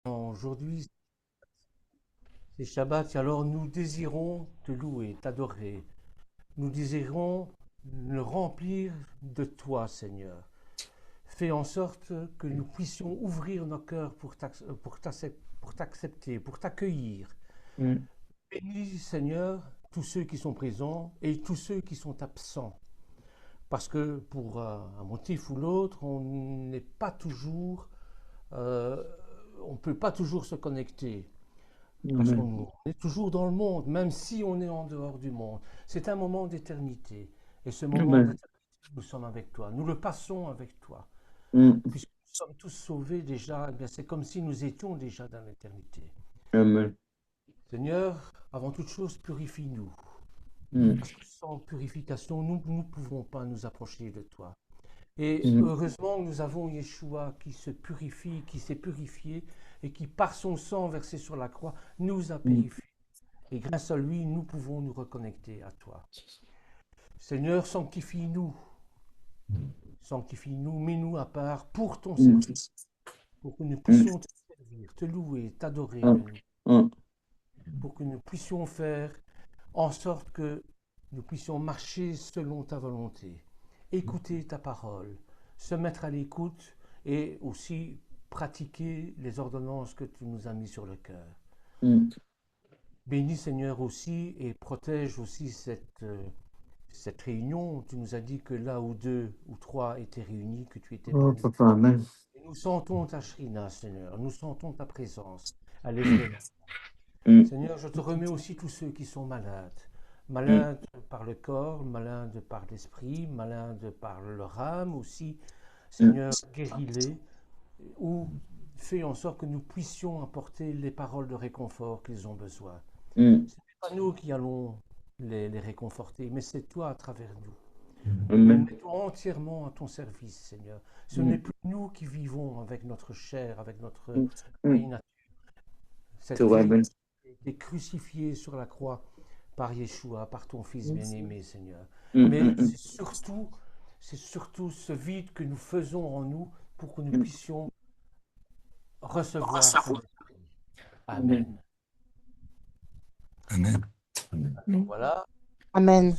Aujourd'hui, c'est Shabbat, alors nous désirons te louer, t'adorer. Nous désirons le remplir de toi, Seigneur. Fais en sorte que nous puissions ouvrir nos cœurs pour t'accepter, pour t'accueillir. Mm. Bénis, Seigneur, tous ceux qui sont présents et tous ceux qui sont absents. Parce que pour un motif ou l'autre, n'est pas toujours, euh, on ne peut pas toujours se connecter. Parce Amen. qu'on est toujours dans le monde, même si on est en dehors du monde. C'est un moment d'éternité. Et ce moment Amen. d'éternité, nous sommes avec toi. Nous le passons avec toi. Mm. Puisque nous sommes tous sauvés déjà, eh bien c'est comme si nous étions déjà dans l'éternité. Amen. Seigneur, avant toute chose, purifie-nous. Mm. Parce que sans purification, nous ne pouvons pas nous approcher de toi. Et Mm. heureusement, nous avons Yeshua qui se purifie, qui s'est purifié et qui, par son sang versé sur la croix, nous a Mm. purifiés. Et grâce à lui, nous pouvons nous reconnecter à toi. Seigneur, sanctifie-nous, mets-nous à part pour ton Mm. service, pour que nous Mm. puissions te servir, te louer, t'adorer Mm. de nous, Mm. pour que nous puissions faire en sorte que nous puissions marcher selon ta volonté, écouter ta parole, se mettre à l'écoute et aussi pratiquer les ordonnances que tu nous as mis sur le cœur. Mm. Bénis Seigneur aussi et protège aussi cette réunion. Tu nous as dit que là où deux ou trois étaient réunis, que tu étais Oh, parmi Papa, Amen. nous. Et nous sentons ta shrina, Seigneur. Nous sentons ta présence. Elle est Mm. vraiment. Mm. Seigneur, je te remets aussi tous ceux qui sont malades. Mm. Malades par le corps, malades par l'esprit, malades par leur âme aussi. Mm. Seigneur, guéris-les ou fais en sorte que nous puissions apporter les paroles de réconfort qu'ils ont besoin. Mm. Ce n'est pas nous qui allons les réconforter, mais c'est toi à travers nous. Nous nous Amen. mettons entièrement à ton service, Seigneur. Ce n'est Mm. plus nous qui vivons avec notre chair, avec notre Mm. vieille Mm. nature. C'est Cette vrai, vieille Amen. nature a été crucifiée sur la croix par Yeshua, par ton Fils bien-aimé, Seigneur. Mm. Mais Mm. c'est surtout ce vide que nous faisons en nous pour que nous Mm. puissions recevoir ton esprit. Amen. Amen. Amen. Alors voilà. Amen.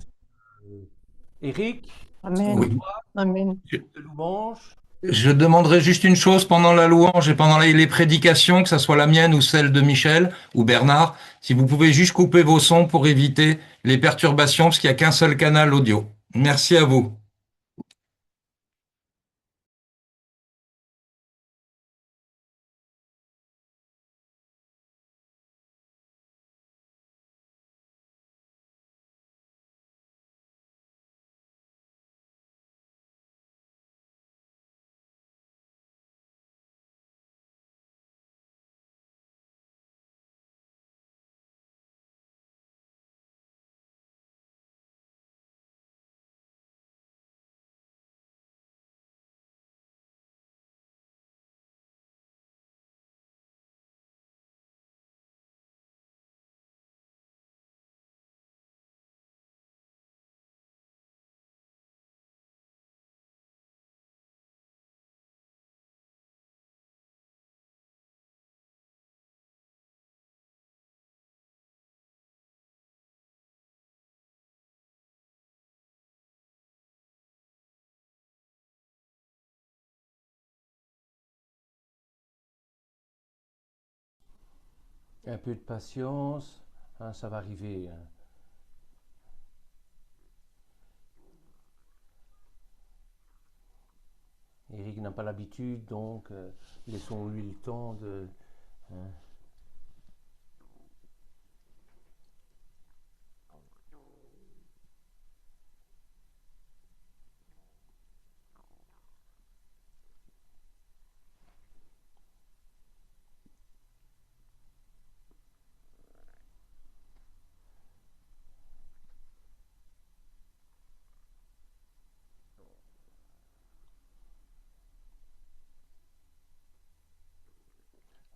Eric, Amen. Oui. toi, Amen. de louange. Je demanderai juste une chose pendant la louange et pendant les prédications, que ce soit la mienne ou celle de Michel ou Bernard, si vous pouvez juste couper vos sons pour éviter les perturbations, parce qu'il n'y a qu'un seul canal audio. Merci à vous. Un peu de patience, hein, ça va arriver. Hein. Eric n'a pas l'habitude, donc laissons-lui le temps de. Hein.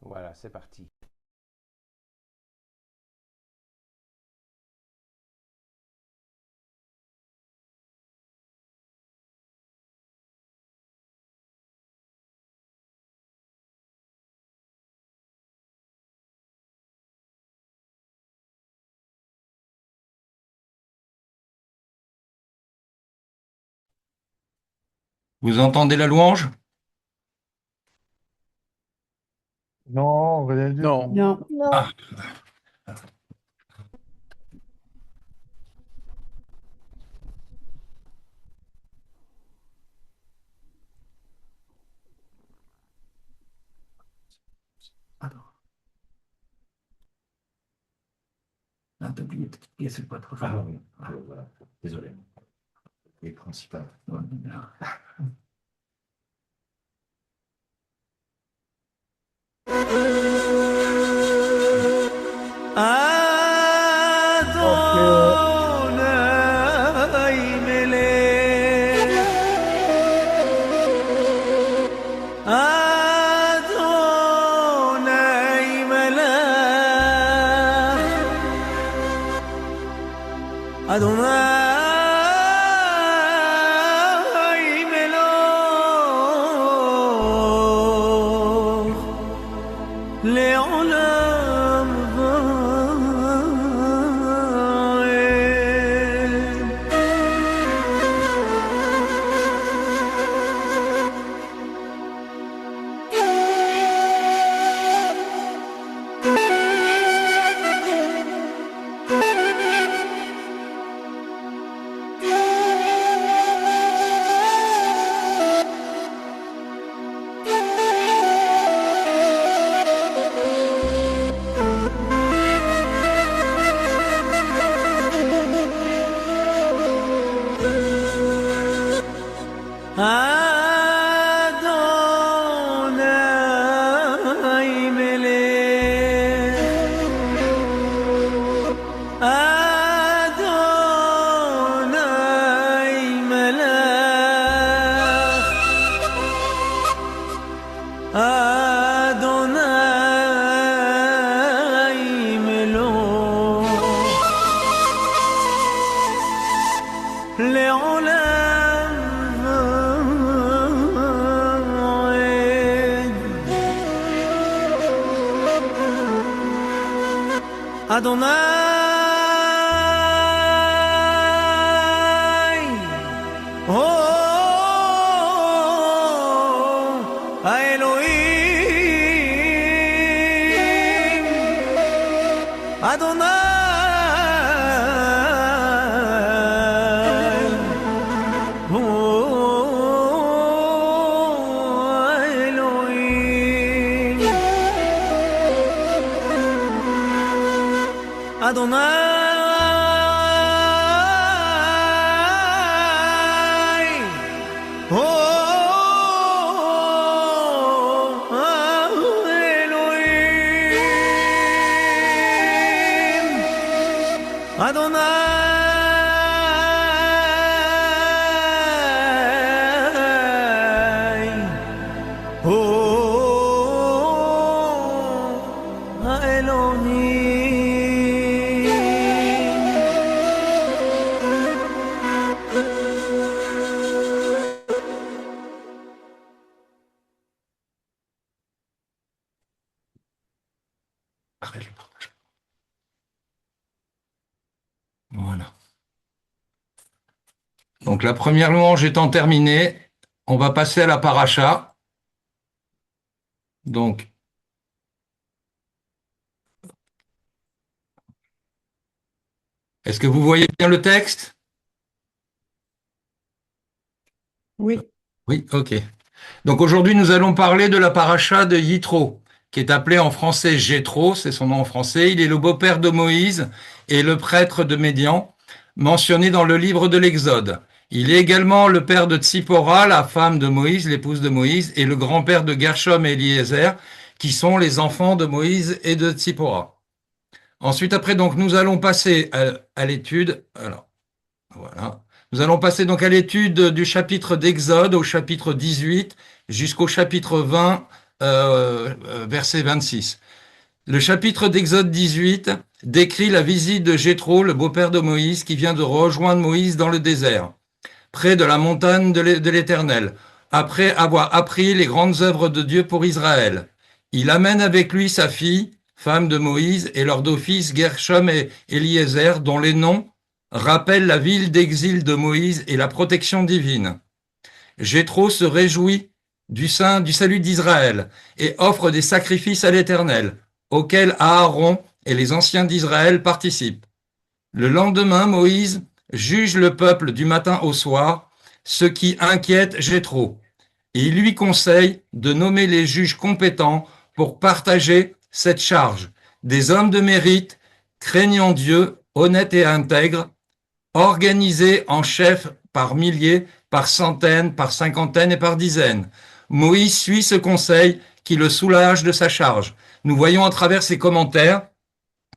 Voilà, c'est parti. Vous entendez la louange? Non, rien du Non. tout. Non. Ah, ah, t'as oublié, c'est pas trop fort. Ah oui, voilà. Désolé. Les principales. Ouais, bien. Ok. Adonai melech, Adonai melech, Adonai meloch, לעולם ועד. אדוני מלך, אדוני מלך, אדוני מלוך, לעולם ועד. אדוני, הו, האלוהים, אדוני, הו, האלוהים, אדוני, הו, האלוהים, אדוני, הו, voilà. Donc la première louange étant terminée, on va passer à la paracha. Donc, est-ce que vous voyez bien le texte? Oui. Oui, ok. Donc aujourd'hui, nous allons parler de la paracha de Yitro, qui est appelé en français Jéthro, c'est son nom en français. Il est le beau-père de Moïse et le prêtre de Médian, mentionné dans le livre de l'Exode. Il est également le père de Tsipora, la femme de Moïse, l'épouse de Moïse, et le grand-père de Gershom et Eliezer, qui sont les enfants de Moïse et de Tsipora. Ensuite, après, donc, nous allons passer à l'étude. Alors, voilà. Nous allons passer donc à l'étude du chapitre d'Exode au chapitre 18 jusqu'au chapitre 20, verset 26. Le chapitre d'Exode 18 décrit la visite de Jéthro, le beau-père de Moïse, qui vient de rejoindre Moïse dans le désert, près de la montagne de l'Éternel, après avoir appris les grandes œuvres de Dieu pour Israël. Il amène avec lui sa fille, femme de Moïse, et leurs deux fils Gershom et Eliezer, dont les noms rappellent la ville d'exil de Moïse et la protection divine. Jéthro se réjouit du salut d'Israël et offre des sacrifices à l'Éternel, auxquels Aaron et les anciens d'Israël participent. Le lendemain, Moïse juge le peuple du matin au soir, ce qui inquiète Jéthro. Et il lui conseille de nommer les juges compétents pour partager cette charge, des hommes de mérite, craignant Dieu, honnêtes et intègres, organisés en chefs par milliers, par centaines, par cinquantaines et par dizaines. Moïse suit ce conseil qui le soulage de sa charge. Nous voyons à travers ses commentaires,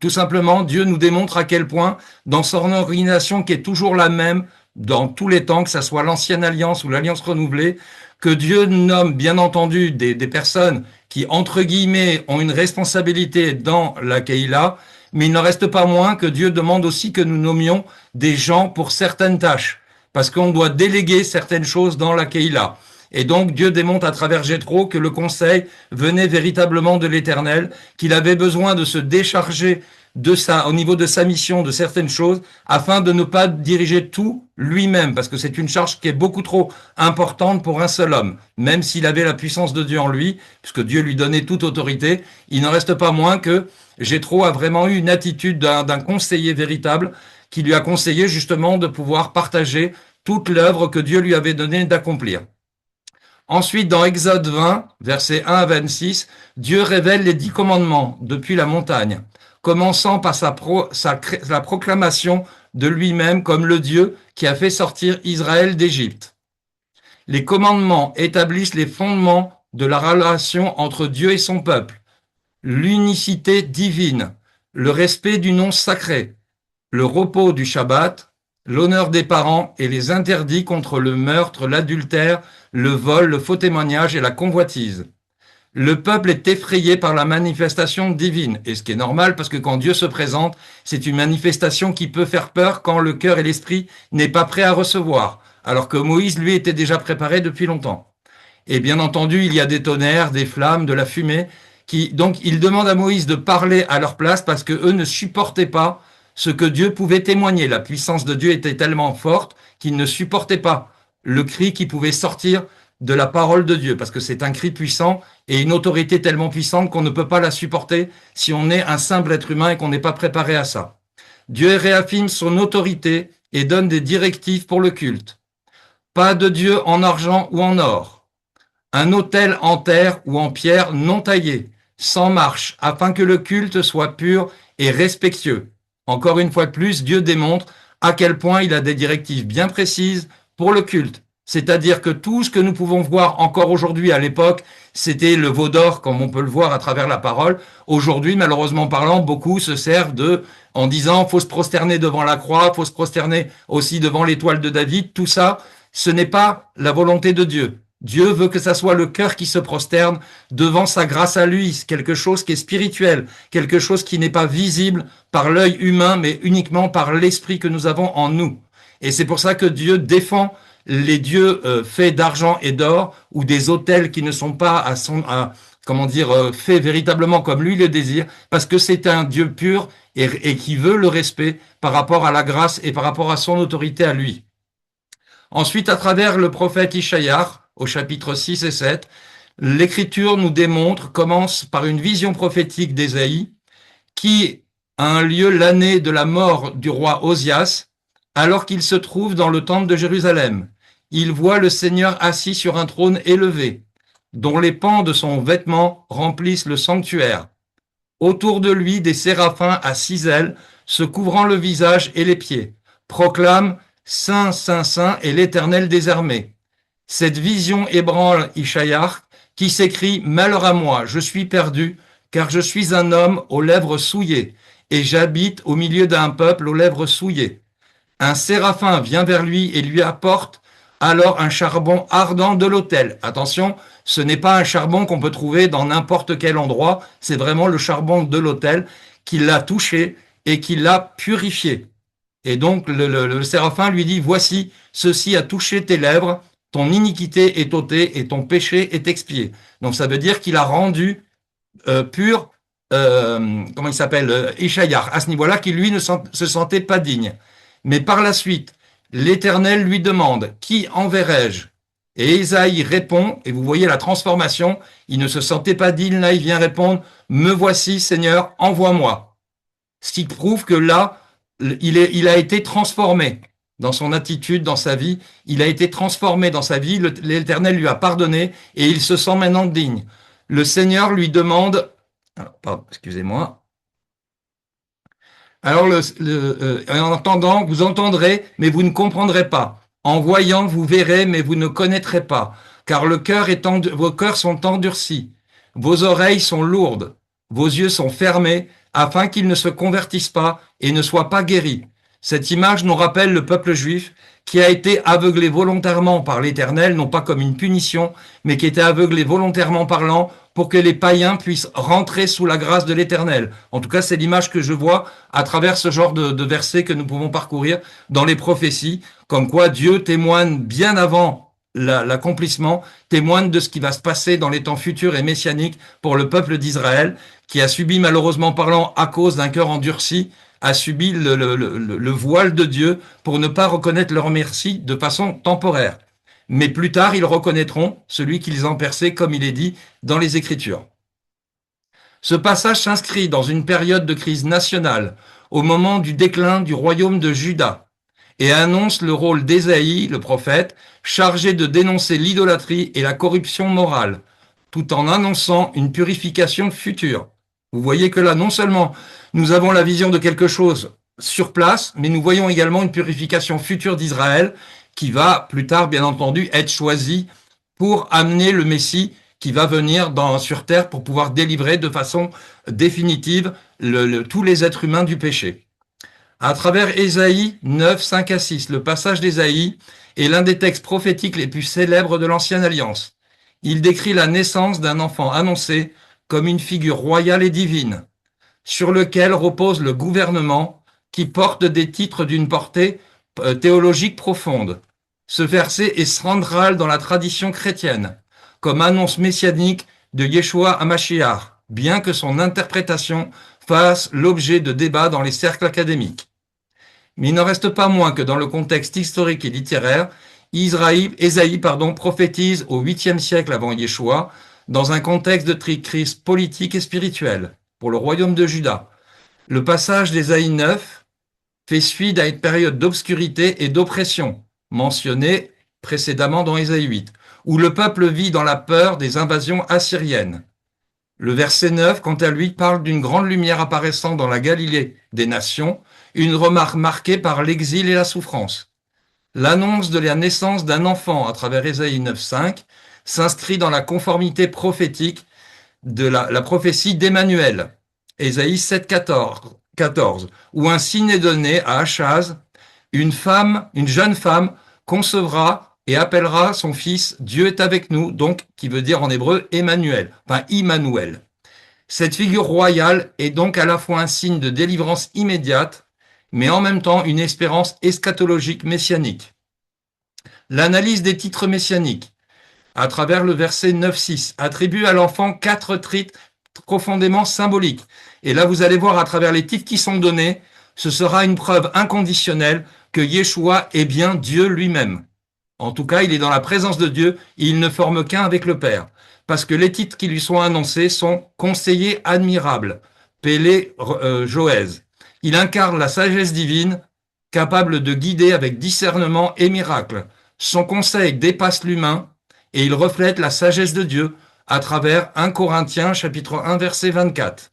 tout simplement, Dieu nous démontre à quel point, dans son organisation qui est toujours la même dans tous les temps, que ce soit l'ancienne alliance ou l'alliance renouvelée, que Dieu nomme bien entendu des personnes qui, entre guillemets, ont une responsabilité dans la Keïla, mais il n'en reste pas moins que Dieu demande aussi que nous nommions des gens pour certaines tâches, parce qu'on doit déléguer certaines choses dans la Keïla. Et donc Dieu démontre à travers Jéthro que le conseil venait véritablement de l'Éternel, qu'il avait besoin de se décharger au niveau de sa mission, de certaines choses, afin de ne pas diriger tout lui-même, parce que c'est une charge qui est beaucoup trop importante pour un seul homme. Même s'il avait la puissance de Dieu en lui, puisque Dieu lui donnait toute autorité, il n'en reste pas moins que Jéthro a vraiment eu une attitude d'un conseiller véritable, qui lui a conseillé justement de pouvoir partager toute l'œuvre que Dieu lui avait donnée d'accomplir. Ensuite, dans Exode 20, versets 1 à 26, Dieu révèle les 10 commandements depuis la montagne, commençant par la proclamation de lui-même comme le Dieu qui a fait sortir Israël d'Égypte. Les commandements établissent les fondements de la relation entre Dieu et son peuple, l'unicité divine, le respect du nom sacré, le repos du Shabbat, l'honneur des parents et les interdits contre le meurtre, l'adultère, le vol, le faux témoignage et la convoitise. Le peuple est effrayé par la manifestation divine, et ce qui est normal parce que quand Dieu se présente, c'est une manifestation qui peut faire peur quand le cœur et l'esprit n'est pas prêt à recevoir, alors que Moïse, lui, était déjà préparé depuis longtemps. Et bien entendu, il y a des tonnerres, des flammes, de la fumée, donc il demande à Moïse de parler à leur place parce que eux ne supportaient pas ce que Dieu pouvait témoigner. La puissance de Dieu était tellement forte qu'ils ne supportaient pas le cri qui pouvait sortir de la parole de Dieu, parce que c'est un cri puissant et une autorité tellement puissante qu'on ne peut pas la supporter si on est un simple être humain et qu'on n'est pas préparé à ça. Dieu réaffirme son autorité et donne des directives pour le culte. Pas de Dieu en argent ou en or. Un autel en terre ou en pierre non taillé, sans marche, afin que le culte soit pur et respectueux. Encore une fois de plus, Dieu démontre à quel point il a des directives bien précises pour le culte. C'est-à-dire que tout ce que nous pouvons voir encore aujourd'hui à l'époque, c'était le veau d'or, comme on peut le voir à travers la parole. Aujourd'hui, malheureusement parlant, beaucoup se servent en disant faut se prosterner devant la croix, faut se prosterner aussi devant l'étoile de David. Tout ça, ce n'est pas la volonté de Dieu. Dieu veut que ça soit le cœur qui se prosterne devant sa grâce à lui, quelque chose qui est spirituel, quelque chose qui n'est pas visible par l'œil humain, mais uniquement par l'esprit que nous avons en nous. Et c'est pour ça que Dieu défend les dieux faits d'argent et d'or ou des autels qui ne sont pas faits véritablement comme lui le désire, parce que c'est un Dieu pur et qui veut le respect par rapport à la grâce et par rapport à son autorité à lui. Ensuite, à travers le prophète Ishaïar, au chapitre 6 et 7, l'Écriture commence par une vision prophétique d'Ésaïe qui a un lieu l'année de la mort du roi Osias, alors qu'il se trouve dans le temple de Jérusalem. Il voit le Seigneur assis sur un trône élevé, dont les pans de son vêtement remplissent le sanctuaire. Autour de lui, des séraphins à 6 ailes, se couvrant le visage et les pieds, proclament « Saint, Saint, Saint est l'Éternel des armées ». Cette vision ébranle Ishaïar, qui s'écrie « Malheur à moi, je suis perdu, car je suis un homme aux lèvres souillées, et j'habite au milieu d'un peuple aux lèvres souillées. » Un séraphin vient vers lui et lui apporte alors un charbon ardent de l'autel. Attention, ce n'est pas un charbon qu'on peut trouver dans n'importe quel endroit, c'est vraiment le charbon de l'autel qui l'a touché et qui l'a purifié. Et donc le séraphin lui dit « Voici, ceci a touché tes lèvres, ton iniquité est ôtée et ton péché est expié. » Donc ça veut dire qu'il a rendu pur, Ishaïar, à ce niveau-là, qui lui ne se sentait pas digne. Mais par la suite, l'Éternel lui demande « Qui enverrai-je » Et Ésaïe répond, et vous voyez la transformation, il ne se sentait pas digne, là il vient répondre, me voici Seigneur, envoie-moi. Ce qui prouve que là, il a été transformé dans son attitude, dans sa vie, il a été transformé dans sa vie, l'Éternel lui a pardonné et il se sent maintenant digne. Le Seigneur lui demande, alors, pardon, excusez-moi, alors en entendant, vous entendrez, mais vous ne comprendrez pas. En voyant, vous verrez, mais vous ne connaîtrez pas, car vos cœurs sont endurcis, vos oreilles sont lourdes, vos yeux sont fermés, afin qu'ils ne se convertissent pas et ne soient pas guéris. Cette image nous rappelle le peuple juif qui a été aveuglé volontairement par l'Éternel, non pas comme une punition, mais qui était aveuglé volontairement parlant pour que les païens puissent rentrer sous la grâce de l'Éternel. En tout cas, c'est l'image que je vois à travers ce genre de versets que nous pouvons parcourir dans les prophéties, comme quoi Dieu témoigne bien avant l'accomplissement, témoigne de ce qui va se passer dans les temps futurs et messianiques pour le peuple d'Israël, qui a subi, malheureusement parlant, à cause d'un cœur endurci, a subi le voile de Dieu pour ne pas reconnaître leur merci de façon temporaire. Mais plus tard, ils reconnaîtront celui qu'ils ont percé, comme il est dit dans les Écritures. Ce passage s'inscrit dans une période de crise nationale, au moment du déclin du royaume de Juda, et annonce le rôle d'Ésaïe, le prophète, chargé de dénoncer l'idolâtrie et la corruption morale, tout en annonçant une purification future. Vous voyez que là, non seulement nous avons la vision de quelque chose sur place, mais nous voyons également une purification future d'Israël qui va plus tard, bien entendu, être choisie pour amener le Messie qui va venir sur terre pour pouvoir délivrer de façon définitive tous les êtres humains du péché. À travers Ésaïe 9, 5 à 6, le passage d'Ésaïe est l'un des textes prophétiques les plus célèbres de l'Ancienne Alliance. Il décrit la naissance d'un enfant annoncé comme une figure royale et divine, sur lequel repose le gouvernement qui porte des titres d'une portée théologique profonde. Ce verset est central dans la tradition chrétienne, comme annonce messianique de Yeshua HaMashiach, bien que son interprétation fasse l'objet de débats dans les cercles académiques. Mais il n'en reste pas moins que dans le contexte historique et littéraire, Ésaïe prophétise au 8e siècle avant Yeshua, dans un contexte de crise politique et spirituelle pour le royaume de Juda. Le passage d'Ésaïe 9 fait suite à une période d'obscurité et d'oppression, mentionnée précédemment dans Ésaïe 8, où le peuple vit dans la peur des invasions assyriennes. Le verset 9, quant à lui, parle d'une grande lumière apparaissant dans la Galilée des nations, une remarque marquée par l'exil et la souffrance. L'annonce de la naissance d'un enfant à travers Ésaïe 9.5 s'inscrit dans la conformité prophétique de la prophétie d'Emmanuel, Ésaïe 7.14, où un signe est donné à Achaz, une jeune femme concevra et appellera son fils Dieu est avec nous, donc qui veut dire en hébreu Emmanuel, enfin Immanuel. Cette figure royale est donc à la fois un signe de délivrance immédiate, mais en même temps une espérance eschatologique messianique. L'analyse des titres messianiques, à travers le verset 9-6, attribue à l'enfant 4 titres profondément symboliques. Et là, vous allez voir à travers les titres qui sont donnés, ce sera une preuve inconditionnelle que Yeshua est bien Dieu lui-même. En tout cas, il est dans la présence de Dieu et il ne forme qu'un avec le Père. Parce que les titres qui lui sont annoncés sont conseiller admirable, Pélé Joëz. Il incarne la sagesse divine, capable de guider avec discernement et miracle. Son conseil dépasse l'humain et il reflète la sagesse de Dieu à travers 1 Corinthiens chapitre 1 verset 24.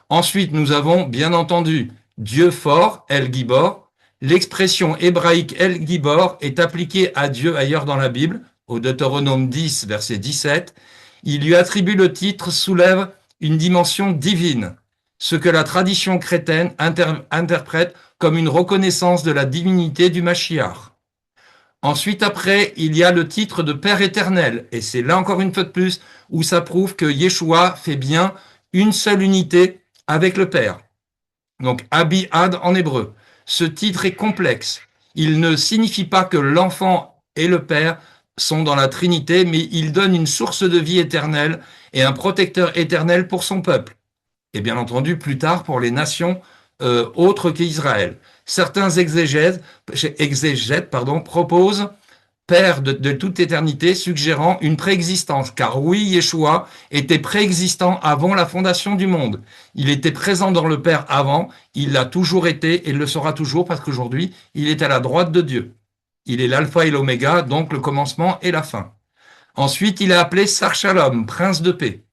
Ensuite, nous avons bien entendu Dieu fort, El Gibor. L'expression hébraïque El Gibor est appliquée à Dieu ailleurs dans la Bible, au Deutéronome 10 verset 17. Il lui attribue le titre soulève une dimension divine, ce que la tradition chrétienne interprète comme une reconnaissance de la divinité du Mashiach. Ensuite, après, il y a le titre de Père éternel, et c'est là encore une fois de plus où ça prouve que Yeshua fait bien une seule unité avec le Père. Donc, Abi-Had en hébreu. Ce titre est complexe. Il ne signifie pas que l'enfant et le Père sont dans la Trinité, mais il donne une source de vie éternelle et un protecteur éternel pour son peuple. Et bien entendu, plus tard, pour les nations autres qu'Israël. Certains exégètes proposent Père de toute éternité, suggérant une préexistence. Car oui, Yeshua était préexistant avant la fondation du monde. Il était présent dans le Père avant, il l'a toujours été et le sera toujours parce qu'aujourd'hui, il est à la droite de Dieu. Il est l'alpha et l'oméga, donc le commencement et la fin. Ensuite, il est appelé Sar Shalom, prince de paix.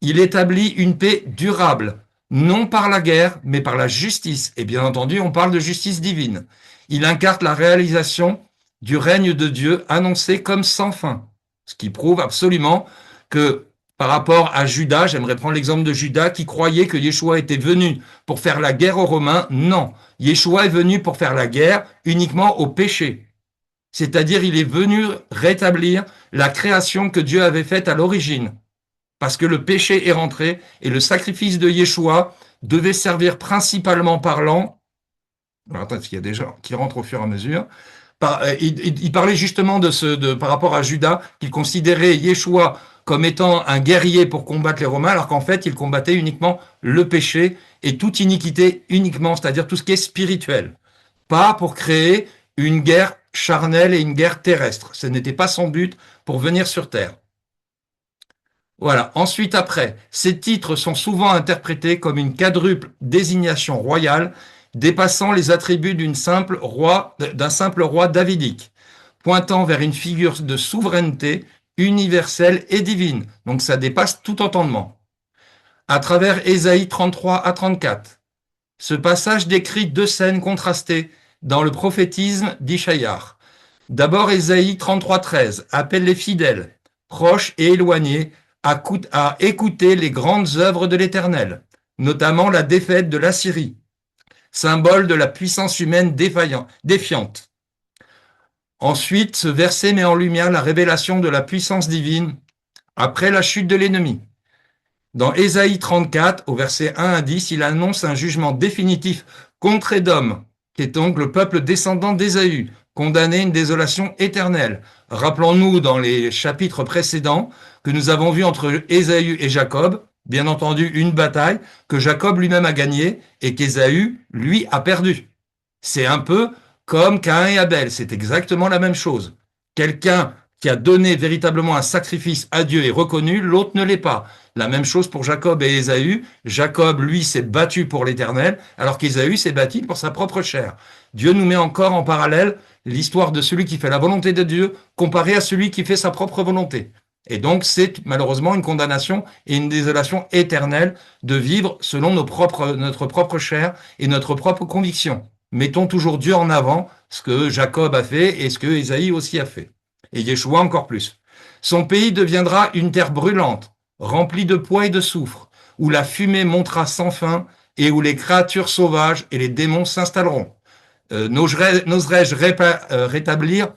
Il établit une paix durable, non par la guerre, mais par la justice. Et bien entendu, on parle de justice divine. Il incarne la réalisation du règne de Dieu annoncé comme sans fin. Ce qui prouve absolument que par rapport à Judas, j'aimerais prendre l'exemple de Judas qui croyait que Yeshua était venu pour faire la guerre aux Romains. Non, Yeshua est venu pour faire la guerre uniquement au péché. C'est-à-dire, il est venu rétablir la création que Dieu avait faite à l'origine. Parce que le péché est rentré et le sacrifice de Yeshua devait servir principalement parlant. Alors, attends, il y a des gens qui rentrent au fur et à mesure. Il parlait justement par rapport à Judas, qu'il considérait Yeshua comme étant un guerrier pour combattre les Romains, alors qu'en fait, il combattait uniquement le péché et toute iniquité uniquement, c'est-à-dire tout ce qui est spirituel. Pas pour créer une guerre charnelle et une guerre terrestre. Ce n'était pas son but pour venir sur terre. Voilà. Ensuite, après, ces titres sont souvent interprétés comme une quadruple désignation royale, dépassant les attributs d'un simple roi davidique, pointant vers une figure de souveraineté universelle et divine. Donc ça dépasse tout entendement. À travers Ésaïe 33 à 34, ce passage décrit deux scènes contrastées dans le prophétisme d'Ishaïar. D'abord, Ésaïe 33-13 appelle les fidèles, proches et éloignés, à écouter les grandes œuvres de l'Éternel, notamment la défaite de l'Assyrie, symbole de la puissance humaine défiante. Ensuite, ce verset met en lumière la révélation de la puissance divine après la chute de l'ennemi. Dans Ésaïe 34, au verset 1 à 10, il annonce un jugement définitif contre Édom, qui est donc le peuple descendant d'Ésaü, condamné à une désolation éternelle. Rappelons-nous dans les chapitres précédents que nous avons vu entre Ésaü et Jacob, bien entendu une bataille que Jacob lui-même a gagnée et qu'Ésaü, lui, a perdue. C'est un peu comme Caïn et Abel, c'est exactement la même chose. Quelqu'un qui a donné véritablement un sacrifice à Dieu est reconnu, l'autre ne l'est pas. La même chose pour Jacob et Ésaü. Jacob, lui, s'est battu pour l'Éternel, alors qu'Ésaü s'est battu pour sa propre chair. Dieu nous met encore en parallèle l'histoire de celui qui fait la volonté de Dieu comparé à celui qui fait sa propre volonté. Et donc, c'est malheureusement une condamnation et une désolation éternelle de vivre selon notre propre chair et notre propre conviction. Mettons toujours Dieu en avant, ce que Jacob a fait et ce que Ésaïe aussi a fait. Et Yeshua encore plus. Son pays deviendra une terre brûlante, remplie de poids et de soufre, où la fumée montera sans fin et où les créatures sauvages et les démons s'installeront. N'oserais-je rétablir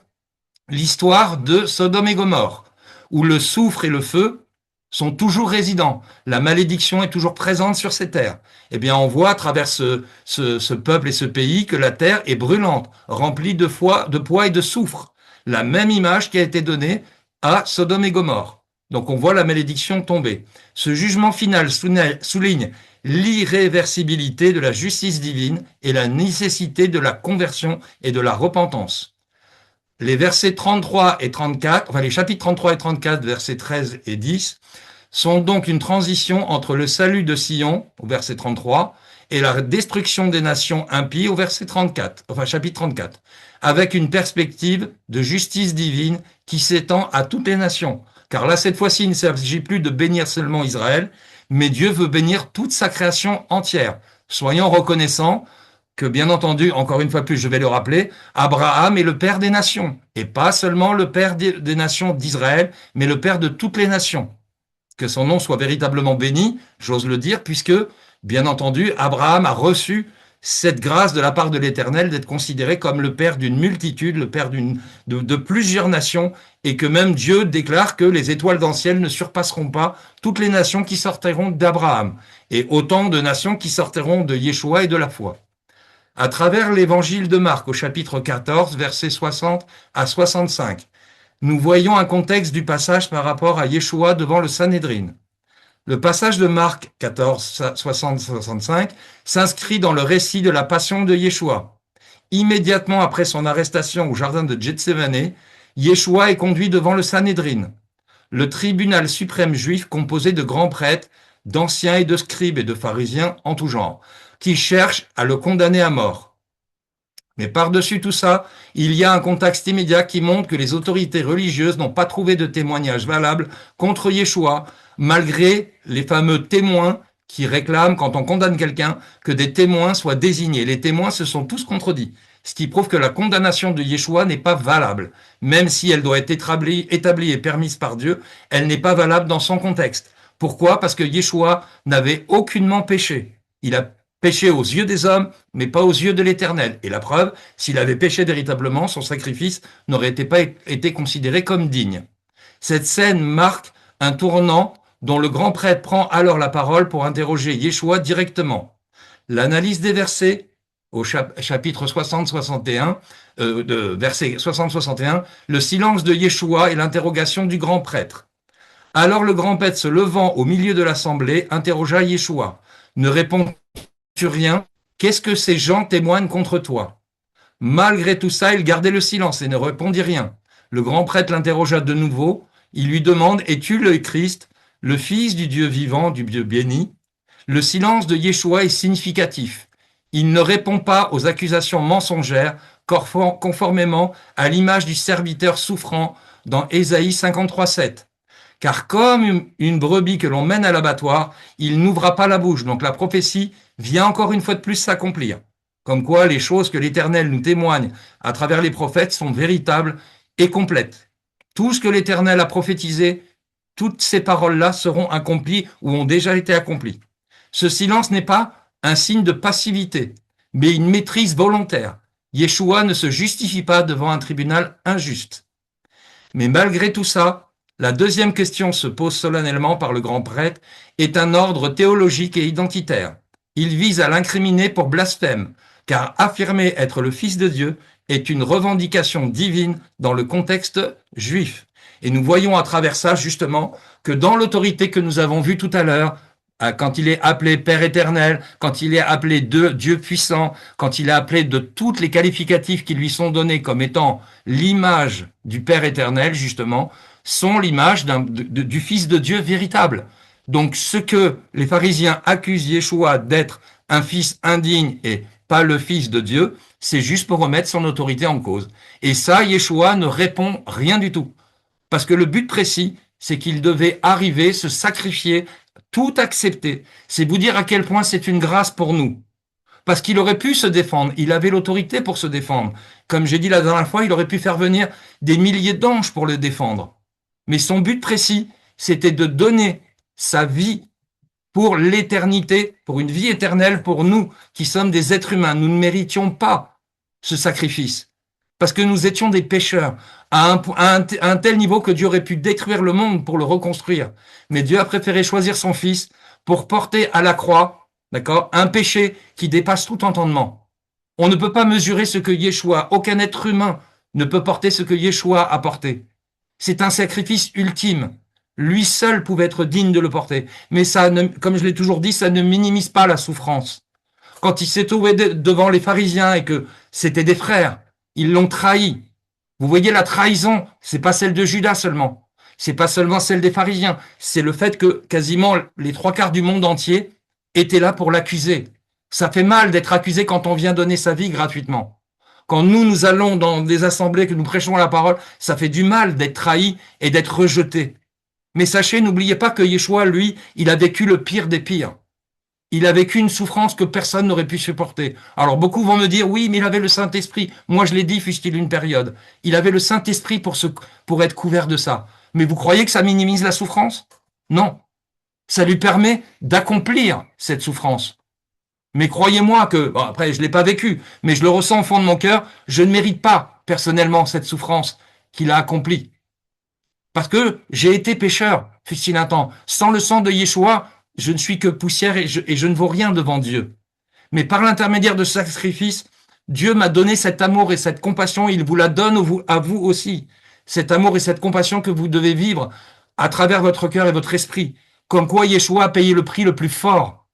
l'histoire de Sodome et Gomorrhe, où le soufre et le feu sont toujours résidents. La malédiction est toujours présente sur ces terres. Eh bien, on voit à travers ce peuple et ce pays que la terre est brûlante, remplie de poids et de soufre. La même image qui a été donnée à Sodome et Gomorrhe. Donc on voit la malédiction tomber. Ce jugement final souligne l'irréversibilité de la justice divine et la nécessité de la conversion et de la repentance. Les versets 33 et 34, enfin les chapitres 33 et 34, versets 13 et 10, sont donc une transition entre le salut de Sion, au verset 33, et la destruction des nations impies, au verset 34, enfin chapitre 34, avec une perspective de justice divine qui s'étend à toutes les nations. Car là, cette fois-ci, il ne s'agit plus de bénir seulement Israël, mais Dieu veut bénir toute sa création entière. Soyons reconnaissants que, bien entendu, encore une fois plus, je vais le rappeler, Abraham est le père des nations, et pas seulement le père des nations d'Israël, mais le père de toutes les nations. Que son nom soit véritablement béni, j'ose le dire, puisque, bien entendu, Abraham a reçu cette grâce de la part de l'Éternel d'être considéré comme le père d'une multitude, le père de plusieurs nations, et que même Dieu déclare que les étoiles dans le ciel ne surpasseront pas toutes les nations qui sortiront d'Abraham, et autant de nations qui sortiront de Yeshua et de la foi. À travers l'évangile de Marc au chapitre 14, versets 60 à 65, nous voyons un contexte du passage par rapport à Yeshua devant le Sanhédrin. Le passage de Marc 14, 60-65 s'inscrit dans le récit de la passion de Yeshua. Immédiatement après son arrestation au jardin de Gethsémané, Yeshua est conduit devant le Sanhédrin, le tribunal suprême juif composé de grands prêtres, d'anciens et de scribes et de pharisiens en tout genre, qui cherchent à le condamner à mort. Mais par-dessus tout ça, il y a un contexte immédiat qui montre que les autorités religieuses n'ont pas trouvé de témoignage valable contre Yeshua, malgré les fameux témoins qui réclament, quand on condamne quelqu'un, que des témoins soient désignés. Les témoins se sont tous contredits, ce qui prouve que la condamnation de Yeshua n'est pas valable. Même si elle doit être établie et permise par Dieu, elle n'est pas valable dans son contexte. Pourquoi? Parce que Yeshua n'avait aucunement péché. Il a péché aux yeux des hommes, mais pas aux yeux de l'Éternel. Et la preuve, s'il avait péché véritablement, son sacrifice n'aurait pas été considéré comme digne. Cette scène marque un tournant dont le grand prêtre prend alors la parole pour interroger Yeshua directement. L'analyse des versets au chapitre 60-61, verset 60-61, le silence de Yeshua et l'interrogation du grand prêtre. Alors le grand prêtre, se levant au milieu de l'assemblée, interrogea Yeshua. Ne réponds-tu rien? Qu'est-ce que ces gens témoignent contre toi? Malgré tout ça, il gardait le silence et ne répondit rien. Le grand prêtre l'interrogea de nouveau. Il lui demande, es-tu le Christ, le Fils du Dieu vivant, du Dieu béni? Le silence de Yeshua est significatif. Il ne répond pas aux accusations mensongères, conformément à l'image du serviteur souffrant dans Ésaïe 53:7. Car comme une brebis que l'on mène à l'abattoir, il n'ouvra pas la bouche. Donc la prophétie vient encore une fois de plus s'accomplir. Comme quoi les choses que l'Éternel nous témoigne à travers les prophètes sont véritables et complètes. Tout ce que l'Éternel a prophétisé, toutes ces paroles-là seront accomplies ou ont déjà été accomplies. Ce silence n'est pas un signe de passivité, mais une maîtrise volontaire. Yeshua ne se justifie pas devant un tribunal injuste. Mais malgré tout ça, la deuxième question se pose solennellement par le grand prêtre est un ordre théologique et identitaire. Il vise à l'incriminer pour blasphème, car affirmer être le Fils de Dieu est une revendication divine dans le contexte juif. Et nous voyons à travers ça, justement, que dans l'autorité que nous avons vue tout à l'heure, quand il est appelé Père éternel, quand il est appelé Dieu puissant, quand il est appelé de toutes les qualificatifs qui lui sont donnés comme étant l'image du Père éternel, justement, sont l'image du Fils de Dieu véritable. Donc ce que les pharisiens accusent Yeshua d'être un fils indigne et pas le Fils de Dieu, c'est juste pour remettre son autorité en cause. Et ça, Yeshua ne répond rien du tout. Parce que le but précis, c'est qu'il devait arriver, se sacrifier, tout accepter. C'est vous dire à quel point c'est une grâce pour nous. Parce qu'il aurait pu se défendre, il avait l'autorité pour se défendre. Comme j'ai dit la dernière fois, il aurait pu faire venir des milliers d'anges pour le défendre. Mais son but précis, c'était de donner sa vie pour l'éternité, pour une vie éternelle pour nous qui sommes des êtres humains. Nous ne méritions pas ce sacrifice parce que nous étions des pécheurs à un tel niveau que Dieu aurait pu détruire le monde pour le reconstruire. Mais Dieu a préféré choisir son Fils pour porter à la croix, d'accord, un péché qui dépasse tout entendement. On ne peut pas mesurer ce que Yeshua, aucun être humain ne peut porter ce que Yeshua a porté. C'est un sacrifice ultime. Lui seul pouvait être digne de le porter. Mais ça, comme je l'ai toujours dit, ça ne minimise pas la souffrance. Quand il s'est trouvé devant les pharisiens et que c'était des frères, ils l'ont trahi. Vous voyez, la trahison, c'est pas celle de Judas seulement. C'est pas seulement celle des pharisiens. C'est le fait que quasiment les 3/4 du monde entier étaient là pour l'accuser. Ça fait mal d'être accusé quand on vient donner sa vie gratuitement. Quand nous allons dans des assemblées, que nous prêchons la parole, ça fait du mal d'être trahi et d'être rejeté. Mais sachez, n'oubliez pas que Yeshua, lui, il a vécu le pire des pires. Il a vécu une souffrance que personne n'aurait pu supporter. Alors beaucoup vont me dire, oui, mais il avait le Saint-Esprit. Moi, je l'ai dit, fût-il une période. Il avait le Saint-Esprit pour être couvert de ça. Mais vous croyez que ça minimise la souffrance? Non. Ça lui permet d'accomplir cette souffrance. Mais croyez-moi que, bon, après, je l'ai pas vécu, mais je le ressens au fond de mon cœur, je ne mérite pas, personnellement, cette souffrance qu'il a accomplie. Parce que j'ai été pécheur, fut-il un temps. Sans le sang de Yeshua, je ne suis que poussière et je ne vaux rien devant Dieu. Mais par l'intermédiaire de ce sacrifice, Dieu m'a donné cet amour et cette compassion, il vous la donne à vous aussi. Cet amour et cette compassion que vous devez vivre à travers votre cœur et votre esprit. Comme quoi Yeshua a payé le prix le plus fort.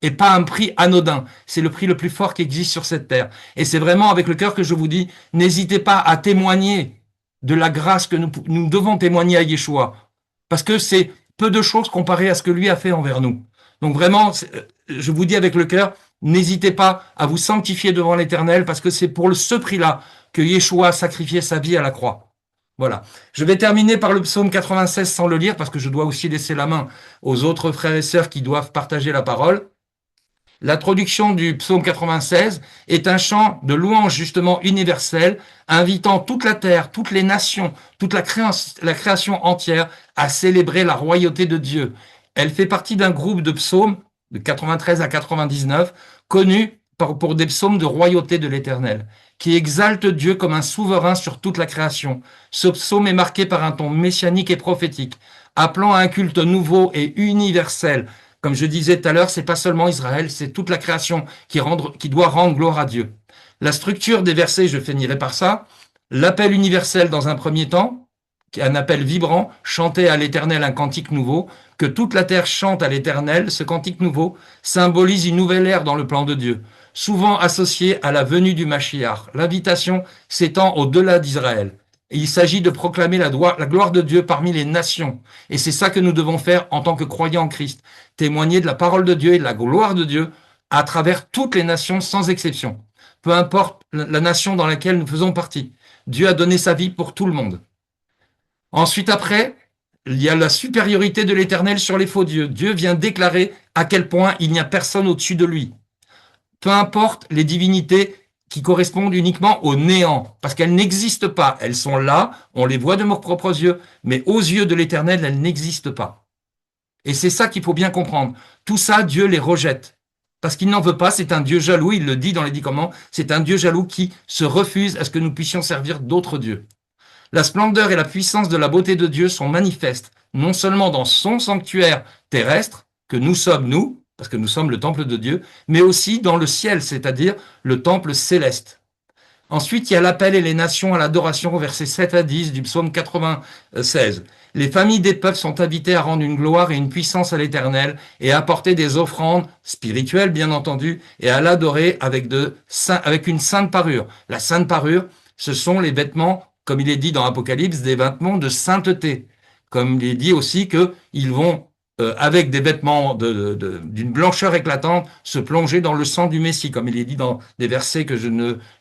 Et pas un prix anodin. C'est le prix le plus fort qui existe sur cette terre. Et c'est vraiment avec le cœur que je vous dis, n'hésitez pas à témoigner de la grâce que nous devons témoigner à Yeshua. Parce que c'est peu de choses comparé à ce que lui a fait envers nous. Donc vraiment, je vous dis avec le cœur, n'hésitez pas à vous sanctifier devant l'Éternel, parce que c'est pour ce prix-là que Yeshua a sacrifié sa vie à la croix. Voilà. Je vais terminer par le psaume 96 sans le lire, parce que je dois aussi laisser la main aux autres frères et sœurs qui doivent partager la parole. L'introduction du psaume 96 est un chant de louange justement universel, invitant toute la terre, toutes les nations, toute la création entière à célébrer la royauté de Dieu. Elle fait partie d'un groupe de psaumes de 93 à 99, connus pour des psaumes de royauté de l'Éternel, qui exaltent Dieu comme un souverain sur toute la création. Ce psaume est marqué par un ton messianique et prophétique, appelant à un culte nouveau et universel. Comme je disais tout à l'heure, c'est pas seulement Israël, c'est toute la création qui doit rendre gloire à Dieu. La structure des versets, je finirai par ça. L'appel universel dans un premier temps, qui est un appel vibrant, chanter à l'Éternel un cantique nouveau, que toute la terre chante à l'Éternel, ce cantique nouveau symbolise une nouvelle ère dans le plan de Dieu, souvent associée à la venue du Mashiach. L'invitation s'étend au-delà d'Israël. Et il s'agit de proclamer la gloire de Dieu parmi les nations. Et c'est ça que nous devons faire en tant que croyants en Christ. Témoigner de la parole de Dieu et de la gloire de Dieu à travers toutes les nations sans exception. Peu importe la nation dans laquelle nous faisons partie. Dieu a donné sa vie pour tout le monde. Ensuite, après, il y a la supériorité de l'Éternel sur les faux dieux. Dieu vient déclarer à quel point il n'y a personne au-dessus de lui. Peu importe les divinités qui correspondent uniquement au néant, parce qu'elles n'existent pas. Elles sont là, on les voit de nos propres yeux, mais aux yeux de l'Éternel, elles n'existent pas. Et c'est ça qu'il faut bien comprendre. Tout ça, Dieu les rejette. Parce qu'il n'en veut pas, c'est un Dieu jaloux, il le dit dans les 10 commandements, c'est un Dieu jaloux qui se refuse à ce que nous puissions servir d'autres dieux. La splendeur et la puissance de la beauté de Dieu sont manifestes, non seulement dans son sanctuaire terrestre, que nous sommes nous, parce que nous sommes le temple de Dieu, mais aussi dans le ciel, c'est-à-dire le temple céleste. Ensuite, il y a l'appel et les nations à l'adoration, versets 7 à 10 du psaume 96. Les familles des peuples sont invitées à rendre une gloire et une puissance à l'Éternel et à apporter des offrandes spirituelles, bien entendu, et à l'adorer avec une sainte parure. La sainte parure, ce sont les vêtements, comme il est dit dans Apocalypse, des vêtements de sainteté. Comme il est dit aussi qu'ils vont, avec des vêtements d'une blancheur éclatante, se plonger dans le sang du Messie, comme il est dit dans des versets que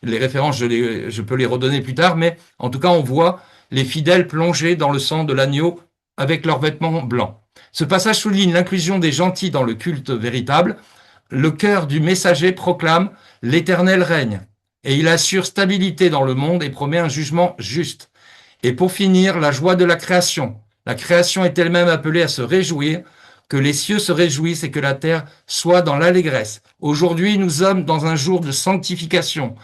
les références, je peux les redonner plus tard, mais en tout cas, on voit les fidèles plongés dans le sang de l'agneau avec leurs vêtements blancs. Ce passage souligne l'inclusion des gentils dans le culte véritable. Le cœur du messager proclame « L'Éternel règne » et il assure stabilité dans le monde et promet un jugement juste. Et pour finir, la joie de la création. La création est elle-même appelée à se réjouir, que les cieux se réjouissent et que la terre soit dans l'allégresse. Aujourd'hui, nous sommes dans un jour de sanctification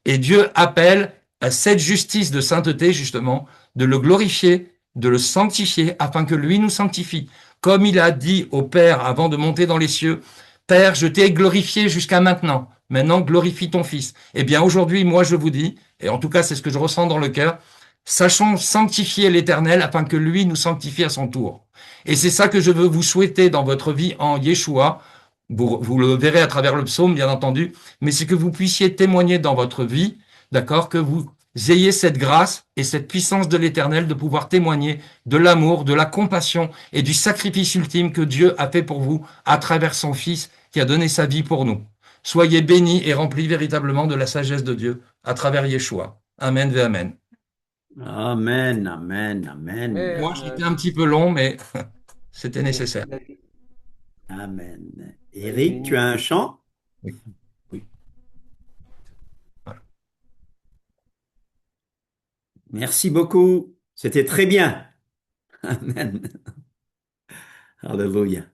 et Dieu appelle à cette justice de sainteté, justement, de le glorifier, de le sanctifier, afin que lui nous sanctifie. Comme il a dit au Père avant de monter dans les cieux, « Père, je t'ai glorifié jusqu'à maintenant. Maintenant, glorifie ton Fils. » Eh bien, aujourd'hui, moi, je vous dis, et en tout cas, c'est ce que je ressens dans le cœur, sachons sanctifier l'Éternel afin que lui nous sanctifie à son tour. Et c'est ça que je veux vous souhaiter dans votre vie en Yeshua. Vous le verrez à travers le psaume, bien entendu, mais c'est que vous puissiez témoigner dans votre vie, d'accord, que vous ayez cette grâce et cette puissance de l'Éternel de pouvoir témoigner de l'amour, de la compassion et du sacrifice ultime que Dieu a fait pour vous à travers son Fils qui a donné sa vie pour nous. Soyez bénis et remplis véritablement de la sagesse de Dieu à travers Yeshua. Amen et amen. Amen, amen, amen. Mais, Moi, j'étais un petit peu long, mais c'était nécessaire. Amen. Eric, tu as un chant? Oui. Oui. Merci beaucoup. C'était très bien. Amen. Alléluia.